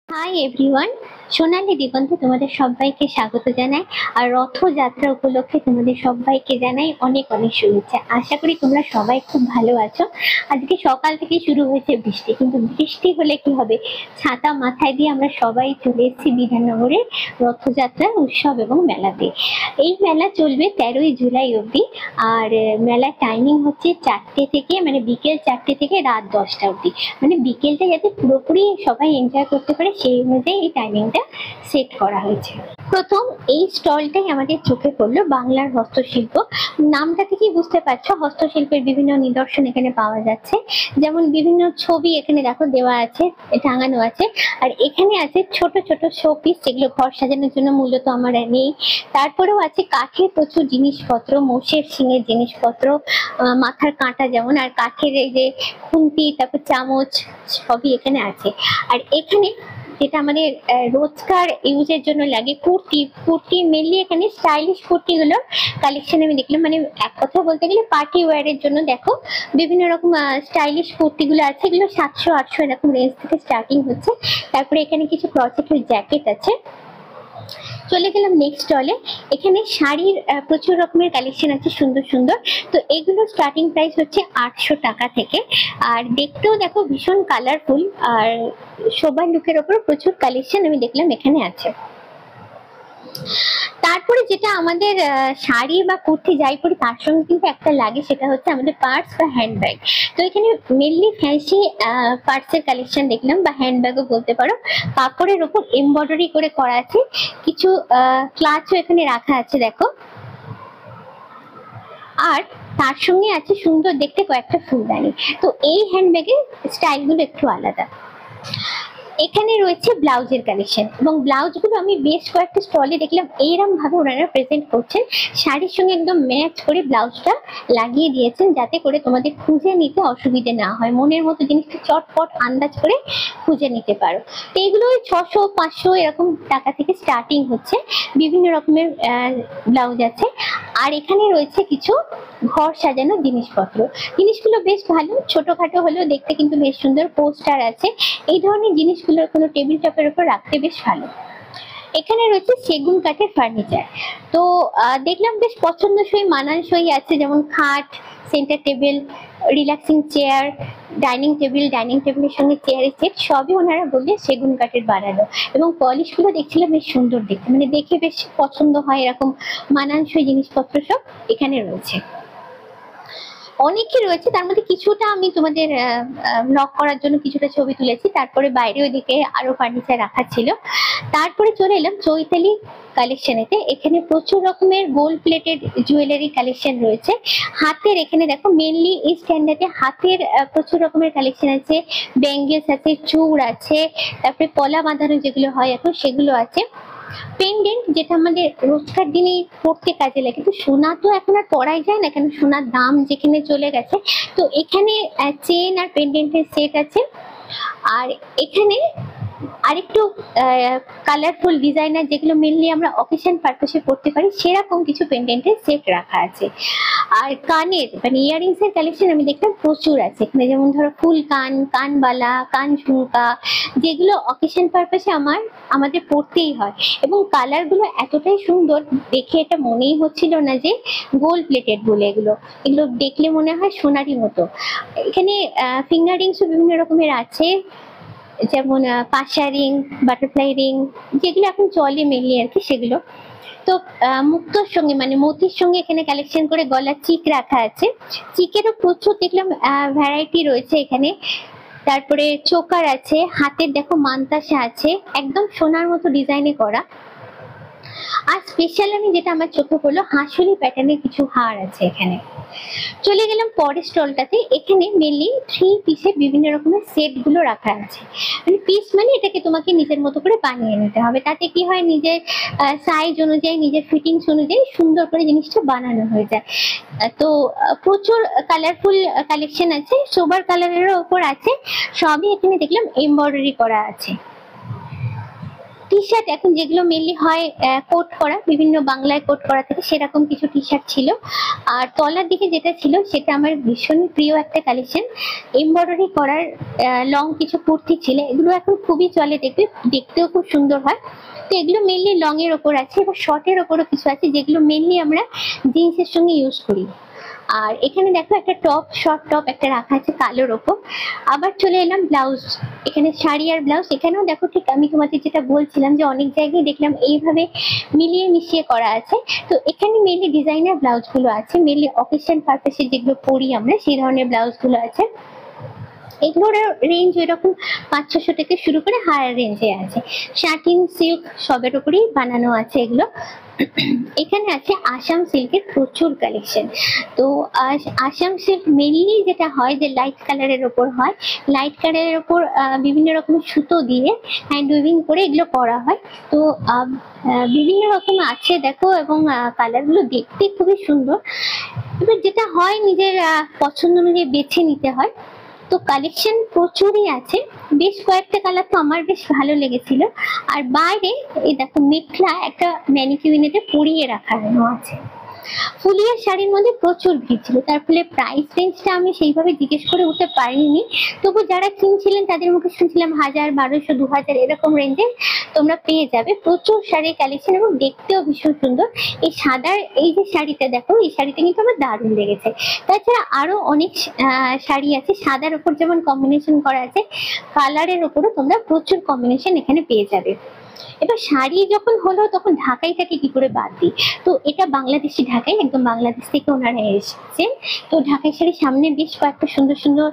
Hi everyone, সোনালী দিগন্তে তোমাদের সবাইকে স্বাগত জানাই। আর রথযাত্রা উপলক্ষে তোমাদের সবাইকে জানাই অনেক অনেক শুভেচ্ছা। আশা করি তোমরা সবাই খুব ভালো আছো। আজকে সকাল থেকে শুরু হয়েছে বৃষ্টি, কিন্তু বৃষ্টি হলে কি হবে, ছাতা মাথায় দিয়ে আমরা সবাই চলে এসেছি বিধাননগরের রথযাত্রার উৎসব এবং মেলাতে। এই মেলা চলবে 13ই জুলাই অবধি। আর মেলার টাইমিং হচ্ছে 4টে থেকে, মানে বিকেল 4টে থেকে রাত 10টা অবধি। মানে বিকেলটা যাতে পুরোপুরি সবাই এনজয় করতে পারে সেই অনুযায়ী এই টাইমিংটা সেট করা হয়েছে। প্রথম এই স্টলটাই আমাদের চোখে পড়লো, বাংলার হস্তশিল্প। নামটা থেকেই বুঝতে পারছো হস্তশিল্পের বিভিন্ন নিদর্শন এখানে পাওয়া যাচ্ছে। যেমন বিভিন্ন ছবি এখানে দেখো দেওয়া আছে, টাঙানো আছে। আর এখানে আছে ছোট ছোট শোপিস, যেগুলো ঘর সাজানোর জন্য মূলত আমার নেই। তারপরেও আছে কাঠের প্রচুর জিনিসপত্র, মোষের শিঙের জিনিসপত্র, মাথার কাঁটা যেমন, আর কাঠের এই যে খুন্তি, তারপর চামচ, সবই এখানে আছে। আর এখানে যেটা আমাদের রোজকার ইউজের জন্য লাগে, কুর্তি কুর্তি মেনলি এখানে স্টাইলিশ কুর্তিগুলোর কালেকশন আমি দেখলাম। মানে এক কথা বলতে গেলে পার্টি ওয়্যারের জন্য দেখো বিভিন্ন রকম স্টাইলিশ কুর্তিগুলো আছে। এগুলো 700-800 এরকম রেঞ্জ থেকে স্টার্টিং হচ্ছে। তারপরে এখানে কিছু ক্রচেটের জ্যাকেট আছে। চলে গেলাম নেক্সট স্টলে। এখানে শাড়ির প্রচুর রকমের কালেকশন আছে, সুন্দর সুন্দর। তো এগুলো স্টার্টিং প্রাইস হচ্ছে 800 টাকা থেকে। আর দেখতেও দেখো ভীষণ কালারফুল, আর শোবার লুকের ওপর প্রচুর কালেকশন আমি দেখলাম এখানে আছে। তারপরে যেটা আমাদের শাড়ি বা কুর্তি যাই পরি তার সঙ্গে কিন্তু একটা লাগে, সেটা হচ্ছে আমাদের পার্স বা হ্যান্ডব্যাগ। তো এখানে মেনলি ফ্যান্সি পার্সের কালেকশন দেখলাম, বা হ্যান্ডব্যাগও বলতে পারো। কাপড়ের উপর এমব্রয়ডারি করে করা আছে, কিছু ক্লাচও এখানে রাখা আছে দেখো। আর তার সঙ্গে আছে সুন্দর দেখতে কয়েকটা ফুলদানি। তো এই হ্যান্ডব্যাগের স্টাইলগুলো একটু আলাদা। এখানে রয়েছে ব্লাউজের কালেকশন, এবং ব্লাউজগুলো আমি বেশ কয়েকটা স্টলে দেখলাম এইরকম ভাবে ওনারা প্রেজেন্ট করছেন, শাড়ির সঙ্গে একদম ম্যাচ করে ব্লাউজটা লাগিয়ে দিয়েছেন, যাতে করে তোমাদের খুঁজে নিতে অসুবিধে না হয়, মনের মতো জিনিসটা চটপট আন্দাজ করে খুঁজে নিতে পারো। তো এগুলো ওই 600-500 এরকম টাকা থেকে স্টার্টিং হচ্ছে। বিভিন্ন রকমের ব্লাউজ আছে। আর এখানে রয়েছে কিছু ঘর সাজানোর জিনিসপত্র। জিনিসগুলো বেশ ভালো, ছোটখাটো হলেও দেখতে কিন্তু বেশ সুন্দর। পোস্টার আছে, এই ধরনের জিনিসগুলো কোনো টেবিল টপের উপর রাখতে বেশ ভালো। এখানে রয়েছে সেগুন কাঠের ফার্নিচার। তো দেখলাম বেশ পছন্দসই মানানসই আছে, যেমন খাট, centre table, relaxing chair, dining টেবিলের সঙ্গে চেয়ারের সেট, সবই ওনারা বললে সেগুন কাঠের বানানো। এবং পলিশগুলো দেখছিলাম বেশ সুন্দর দেখতে, মানে দেখে বেশ পছন্দ হয় এরকম মানানসই জিনিসপত্র সব এখানে রয়েছে। অনেকই রয়েছে, তার মধ্যে কিছুটা আমি তোমাদের ব্লগ করার জন্য কিছুটা ছবি তুলেছি। তারপরে বাইরে ওইদিকে আরো ফার্নিচার রাখা ছিল। তারপরে চলে এলাম চৈতালি কালেকশনেতে। এখানে প্রচুর রকমের গোল্ড প্লেটেড জুয়েলারি কালেকশন রয়েছে। হাতের এখানে দেখো মেনলি এই স্ট্যান্ডার্ডে হাতের প্রচুর রকমের কালেকশন আছে। ব্যাঙ্গেলস আছে, চূড় আছে, তারপরে পলা বাঁধানো যেগুলো হয় এখন সেগুলো আছে। পেন্ডেন্ট, যেটা আমাদের রোজকার দিনে পড়তে কাজে লাগে, কিন্তু সোনা তো এখন আর পরাই যায় না, কেন সোনার দাম যেখানে চলে গেছে। তো এখানে চেন আর পেন্ডেন্টের সেট আছে। আর এখানে আরেকটু কালারফুল ডিজাইনার, যেগুলো মেনলি আমরা অকেশন পারপাসে পড়তে পারি, সেরকম কিছু পেন্ডেন্টের সেট রাখা আছে। আর কানের মানে ইয়াররিংস এর কালেকশন আমি দেখলাম প্রচুর আছে এখানে, যেমন ধরো ফুল কান, কানবালা, কান ঝুমকা, যেগুলো অকেশন পারপাসে আমাদের পড়তেই হয়। এবং কালারগুলো এতটাই সুন্দর, দেখে এটা মনেই হচ্ছিল না যে গোল্ড প্লেটেড বলে। এগুলো এগুলো দেখলে মনে হয় সোনারই মতো। এখানে ফিঙ্গার রিংসও বিভিন্ন রকমের আছে, যেমন পাশা রিং, বাটারফ্লাই রিং, যেগুলো এখন চলে মেনলি আর কি সেগুলো। তো মুক্তোর সঙ্গে মানে মতির সঙ্গে এখানে কালেকশন করে গলার চিক রাখা আছে। চিকেরও প্রচুর দেখলাম ভ্যারাইটি রয়েছে এখানে। তারপরে চোকার আছে, হাতের দেখো মানতাসা আছে, একদম সোনার মতো ডিজাইনে করা। আর স্পেশাল আমি যেটা আমার চোখে পড়লো, হাঁসুলি প্যাটার্নের কিছু হার আছে এখানে। চলে গেলাম পরের স্টলটাতে। এখানে মেনলি 3 পিসের বিভিন্ন রকমের সেট গুলো রাখা আছে। মানে পিস মানে এটাকে তোমাকে নিজের মতো করে বানিয়ে নিতে হবে। তাতে কি হয়, নিজের সাইজ অনুযায়ী, নিজের ফিটিংস অনুযায়ী সুন্দর করে জিনিসটা বানানো হয়ে যায়। তো প্রচুর কালারফুল কালেকশন আছে, সোবার কালারের ওপর আছে। সবই এখানে দেখলাম এমব্রয়ডারি করা আছে। টি শার্ট এখন যেগুলো মেনলি হয় কোট করা, বিভিন্ন বাংলায় কোট করা থাকে, সেরকম কিছু টি শার্ট ছিল। আর তলার দিকে যেটা ছিল সেটা আমার ভীষণ প্রিয় একটা কালেকশন, এমব্রয়ডারি করার লং কিছু কুর্তি ছিল। এগুলো এখন খুবই চলে, দেখতেও খুব সুন্দর হয়। তো এগুলো মেনলি লং এর ওপর আছে, এবার শর্টের ওপরও কিছু আছে যেগুলো মেনলি আমরা জিন্সের সঙ্গে ইউজ করি। আর এখানে দেখো একটা টপ, শর্ট টপ একটা রাখা আছে কালোর ওপর। আবার চলে এলাম ব্লাউজ, এখানে শাড়ি আর ব্লাউজ। এখানেও দেখো ঠিক আমি তোমাদের যেটা বলছিলাম যে অনেক জায়গায় দেখলাম এইভাবে মিলিয়ে মিশিয়ে করা আছে। তো এখানে মেনলি ডিজাইনার ব্লাউজ গুলো আছে, মেনলি অকেশন পারপাসে যেগুলো পরি আমরা সেই ধরনের ব্লাউজ গুলো আছে। এগুলোর রেঞ্জ এরকম 500-600 থেকে শুরু করে হায়ার রেঞ্জে আছে। শাটিন, সিল্ক সবের উপরেই বানানো আছে এগুলো। এখানে আছে আসাম সিল্কের প্রচুর কালেকশন। তো আসাম সিল্ক মেনলি যেটা হয় যে লাইট কালারের ওপর হয়, লাইট কালারের ওপর বিভিন্ন রকমের সুতো দিয়ে হ্যান্ড উইভিং করে এগুলো করা হয়। তো বিভিন্ন রকম আছে দেখো, এবং কালারগুলো দেখতে খুবই সুন্দর। এবার যেটা হয় নিজের পছন্দ অনুযায়ী বেছে নিতে হয়। তো কালেকশন প্রচুরই আছে, বেশ কয়েকটা কালার তো আমার বেশ ভালো লেগেছিল। আর বাইরে এই দেখো মেখলা একটা ম্যানিকুইনেতে পরিয়ে রাখানো আছে। ফুলিয়া শাড়ির মধ্যে প্রচুর ভিড় ছিল, তার ফলে প্রাইস রেঞ্জটা আমি সেইভাবে জিজ্ঞেস করে উঠতে পারিনি। তবু যারা কিনছিলেন তাদের মুখে শুনছিলাম 1000, 1200, 2000 এরকম রেঞ্জে তোমরা পেয়ে যাবে প্রচুর শাড়ির কালেকশন, এবং দেখতেও ভীষণ সুন্দর। এই সাদার এই যে শাড়িটা দেখো, এই শাড়িটা কিন্তু আমার দারুণ লেগেছে। তাছাড়া আরো অনেক শাড়ি আছে, সাদার উপর যেমন কম্বিনেশন করা আছে, কালারের উপরও তোমরা প্রচুর কম্বিনেশন এখানে পেয়ে যাবে। এবার শাড়ি যখন হলো তখন ঢাকাইটাকে কি করে বাদ দিই। তো এটা বাংলাদেশি ঢাকাই, একদম বাংলাদেশ থেকে ওনারা এসেছেন। তো ঢাকাই শাড়ির সামনে বেশ কয়েকটা সুন্দর সুন্দর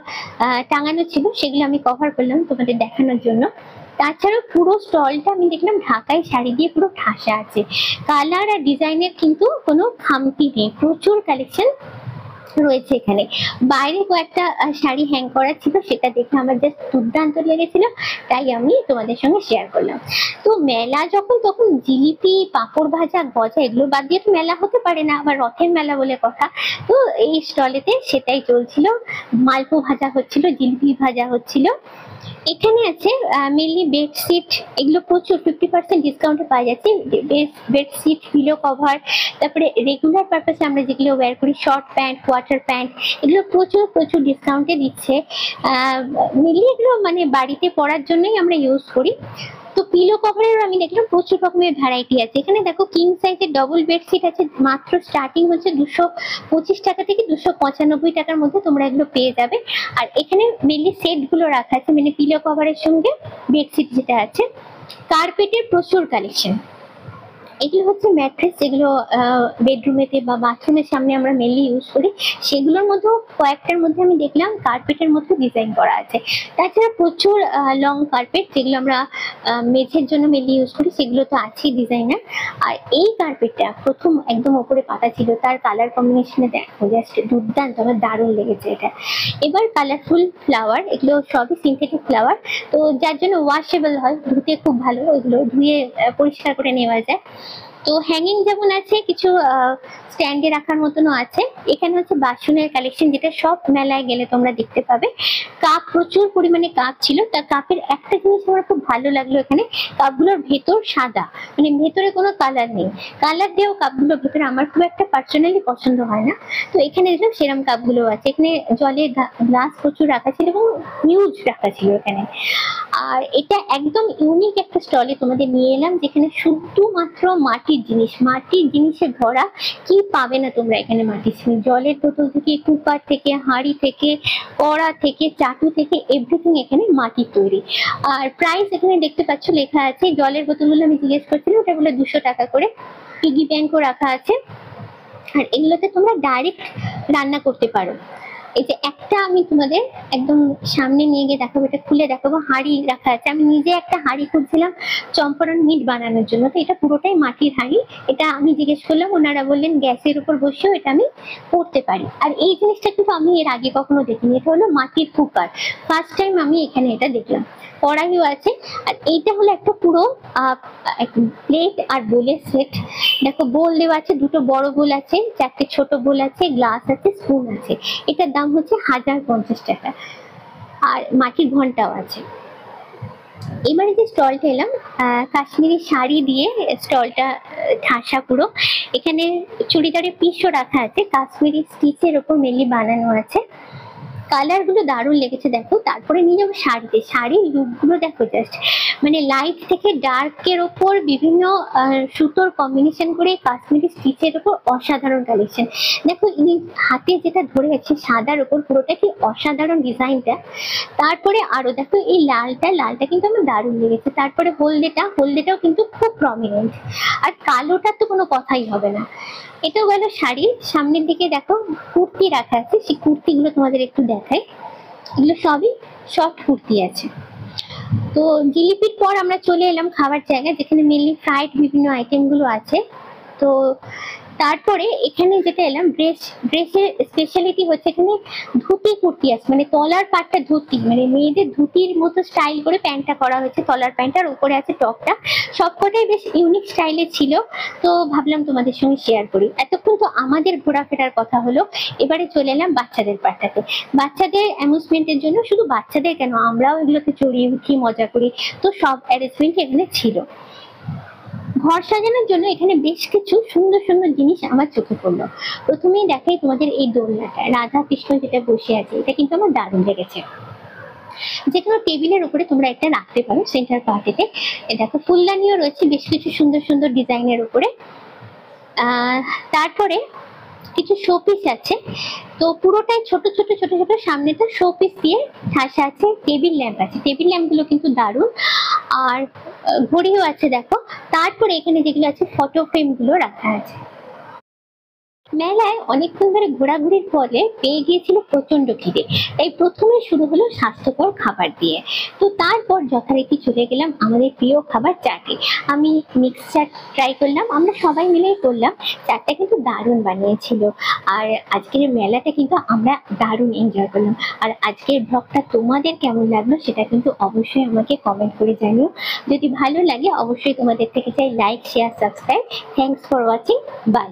টাঙানো ছিল, সেগুলো আমি কভার করলাম তোমাদের দেখানোর জন্য। তাছাড়াও পুরো স্টলটা আমি দেখলাম ঢাকাই শাড়ি দিয়ে পুরো ঠাসা আছে, কালার আর ডিজাইনের কিন্তু কোনো খামতি নেই, প্রচুর কালেকশন রয়েছে এখানে। বাইরে কয়েকটা শাড়ি হ্যাং করা ছিল, সেটা দেখে আমার জাস্ট দুর্দান্ত লেগেছিল, তাই আমি তোমাদের সঙ্গে শেয়ার করলাম। তো মেলা যখন, তখন জিলিপি, পাঁপড় ভাজা, গজা এগুলো বাদ দিয়ে তো মেলা হতে পারে না, আবার রথের মেলা বলে কথা। তো এই স্টলেতে সেটাই চলছিল, মালপো ভাজা হচ্ছিল, জিলিপি ভাজা হচ্ছিল। এখানে আছে মেনলি বেডশিট, এগুলো প্রচুর 50% ডিসকাউন্টে পাওয়া যাচ্ছে। বেডশিট, পিলো কভার, তারপরে রেগুলার পারপাসে আমরা যেগুলো ওয়্যার করি, শর্ট প্যান্ট, কোয়ার্টার প্যান্ট, এগুলো প্রচুর প্রচুর ডিসকাউন্টে দিচ্ছে। মেনলি এগুলো মানে বাড়িতে পরার জন্যই আমরা ইউজ করি। তো পিলো কভারের আমি দেখলাম প্রচুর রকমের ভ্যারাইটি আছে। এখানে দেখো কিং সাইজের ডবল বেডশিট আছে, মাত্র স্টার্টিং হচ্ছে 225 টাকা থেকে 295 টাকার মধ্যে তোমরা এগুলো পেয়ে যাবে। আর এখানে মেনলি সেট গুলো রাখা আছে, মানে পিলো কভারের সঙ্গে বেডশিট যেটা আছে। কার্পেটের প্রচুর কালেকশন, এগুলো হচ্ছে ম্যাট্রেস, যেগুলো বেডরুমেতে বা বাথরুমের সামনে আমরা মেনলি ইউজ করি, সেগুলোর মধ্যেও কয়েকটার মধ্যে আমি দেখলাম কার্পেটের মধ্যে ডিজাইন করা আছে। তাছাড়া প্রচুর লং কার্পেট, যেগুলো আমরা মেঝের জন্য মেনলি ইউজ করি, সেগুলো তো আছেই ডিজাইনার। আর এই কার্পেটটা প্রথম একদম ওপরে পাতা ছিল, তার কালার কম্বিনেশনে দেখো জাস্ট দুর্দান্ত, আমার দারুণ লেগেছে এটা। এবার কালারফুল ফ্লাওয়ার, এগুলো সবই সিনথেটিক ফ্লাওয়ার, তো যার জন্য ওয়াশেবল হয়, ধুতে খুব ভালো, ওইগুলো ধুয়ে পরিষ্কার করে নেওয়া যায়। তো হ্যাঙ্গিং যেমন আছে, কিছু স্ট্যান্ডে রাখার মতনও আছে। এখানে হচ্ছে বাসনের কালেকশন, যেটা সব মেলায় গেলে তোমরা দেখতে পাবে। কাপ, প্রচুর পরিমাণে কাপ ছিল। তার কাপের একটা জিনিস আমার খুব ভালো লাগলো, এখানে কাপগুলোর ভেতর সাদা, মানে ভেতরে কোনো কালার নেই। কালার দিয়েও কাপগুলোর ভেতরে আমার খুব একটা পার্সোনালি পছন্দ হয় না। তো এখানে দেখলাম সেরকম কাপগুলো আছে। এখানে জলের গ্লাস প্রচুর রাখা ছিল এবং হিউজ রাখা ছিল এখানে। আর এটা একদম ইউনিক একটা স্টলে তোমাদের নিয়ে এলাম, যেখানে শুধুমাত্র মাটির জিনিস, মাটির জিনিসে ভরা, কি পাবে না তোমরা এখানে মাটির জিনিস। জলের বোতল থেকে, কুকার থেকে, হাঁড়ি থেকে, কড়া থেকে, চাটু থেকে, এভরিথিং এখানে মাটির তৈরি। আর প্রাইস এখানে দেখতে পাচ্ছ লেখা আছে। জলের বোতলগুলো আমি জিজ্ঞেস করছিলাম, ওটা বলে 200 টাকা করে। পিগি ব্যাংকও রাখা আছে। আর এগুলোতে তোমরা ডাইরেক্ট রান্না করতে পারো। এই যে একটা আমি তোমাদের একদম সামনে নিয়ে গিয়ে দেখাবো, এটা খুলে দেখাবো, হাঁড়ি রাখা আছে। আমি নিজে একটা হাঁড়ি খুঁজছিলাম চম্পারন মিট বানানোর জন্য, তো এটা পুরোটাই মাটির হাঁড়ি। এটা আমি জিজ্ঞেস করলাম, ওনারা বললেন গ্যাসের উপর বসেও এটা আমি করতে পারি। আর এই জিনিসটা কিন্তু আমি এর আগে কখনো দেখিনি, এটা হলো মাটির কুকার, ফার্স্ট টাইম আমি এখানে এটা দেখলাম। কড়াইও আছে। আর এইটা হলো একটা পুরো প্লেট আর বোলের সেট। দেখো বোল দেওয়া আছে, দুটো বড় বোল আছে, চারটে ছোট বোল আছে, গ্লাস আছে, স্পুন আছে। এটার দাম হচ্ছে 1050 টাকা। আর মাটির ঘন্টাও আছে। এবারে যে স্টলটা এলাম, কাশ্মীরি শাড়ি দিয়ে স্টলটা ঠাসা পুরো। এখানে চুড়িদারের পিসও রাখা আছে, কাশ্মীরি স্টিচের ওপর মেনলি বানানো আছে। কালার গুলো দারুণ লেগেছে দেখো। তারপরে নিয়ে যাবো শাড়িতে, শাড়ির লুক গুলো দেখো জাস্ট, মানে লাইট থেকে ডার্কের ওপর বিভিন্ন সুতোর কম্বিনেশন করে কাশ্মীরি স্টিচের ওপর অসাধারণ কালেকশন। দেখো এই হাতে যেটা ধরে আছে সাদার ওপর, পুরোটা কি অসাধারণ ডিজাইনটা। তারপরে আরো দেখো এই লালটা কিন্তু আমার দারুণ লেগেছে। তারপরে হলদেটাও কিন্তু খুব প্রমিনেন্ট। আর কালোটা তো কোনো কথাই হবে না। এটাও গেল শাড়ি। সামনের দিকে দেখো কুর্তি রাখা আছে, সেই কুর্তিগুলো তোমাদের একটু দেখাই। এগুলো সবই শর্ট কুর্তি আছে। তো জিলিপির পর আমরা চলে এলাম খাবার জায়গায়, যেখানে মেনলি ফ্রাইড বিভিন্ন আইটেম গুলো আছে। তো তারপরে এখানে যেটা এলাম, ড্রেসের স্পেশালিটি হচ্ছে এখানে ধুতি কুর্তি আছে, মানে তলার পাটটা ধুতি, মানে মেয়েদের ধুতির মতো স্টাইল করে প্যান্টটা করা হয়েছে, তলার প্যান্টটার উপরে আছে টপটা। সবকটাই বেশ ইউনিক স্টাইলের ছিল। তো ভাবলাম তোমাদের সঙ্গে শেয়ার করি। এতক্ষণ তো আমাদের ঘোরাফেরার কথা হলো, এবারে চলে এলাম বাচ্চাদের পার্টটাতে। বাচ্চাদের অ্যামিউজমেন্টের জন্য, শুধু বাচ্চাদের কেন, আমরাও এগুলোতে চড়িয়ে উঠি, মজা করি। তো সব অ্যারেঞ্জমেন্ট এখানে ছিল। ঘর সাজানোর জন্য এখানে বেশ কিছু সুন্দর সুন্দর জিনিস আমার চোখে পড়লো। প্রথমেই দেখাই তোমাদের এই দোলনাটা, রাধা কৃষ্ণ যেটা বসে আছে, এটা কিন্তু আমার দারুণ লেগেছে। যে কোনো টেবিলের উপরে তোমরা এটা রাখতে পারো সেন্টার পার্টিতে। দেখো ফুলদানিও রয়েছে বেশ কিছু সুন্দর সুন্দর ডিজাইনের উপরে। তারপরে কিছু শোপিস আছে। তো পুরোটাই ছোট ছোট ছোট ছোট, সামনেটা শোপিস দিয়ে ঠাসা আছে। টেবিল ল্যাম্প আছে, টেবিল ল্যাম্প গুলো কিন্তু দারুণ। আর ঘড়িও আছে দেখো। তারপরে এখানে যেগুলো আছে ফটো ফ্রেম গুলো রাখা আছে। মেলায় অনেকক্ষণ ধরে ঘোরাঘুরির ফলে পেয়ে গিয়েছিল প্রচন্ড খিদে, তাই প্রথমে শুরু হলো স্বাস্থ্যকর খাবার দিয়ে। তো তারপর যথারীতি চলে গেলাম আমাদের প্রিয় খাবার চাটে। আমি মিক্স চাট ট্রাই করলাম, আমরা সবাই মিলেই করলাম। চাটটা কিন্তু দারুণ বানিয়েছিল। আর আজকের মেলাটা কিন্তু আমরা দারুণ এনজয় করলাম। আর আজকের ব্লগটা তোমাদের কেমন লাগলো সেটা কিন্তু অবশ্যই আমাকে কমেন্ট করে জানিও। যদি ভালো লাগে অবশ্যই তোমাদের থেকে চাই like, share, subscribe. Thanks for watching. By.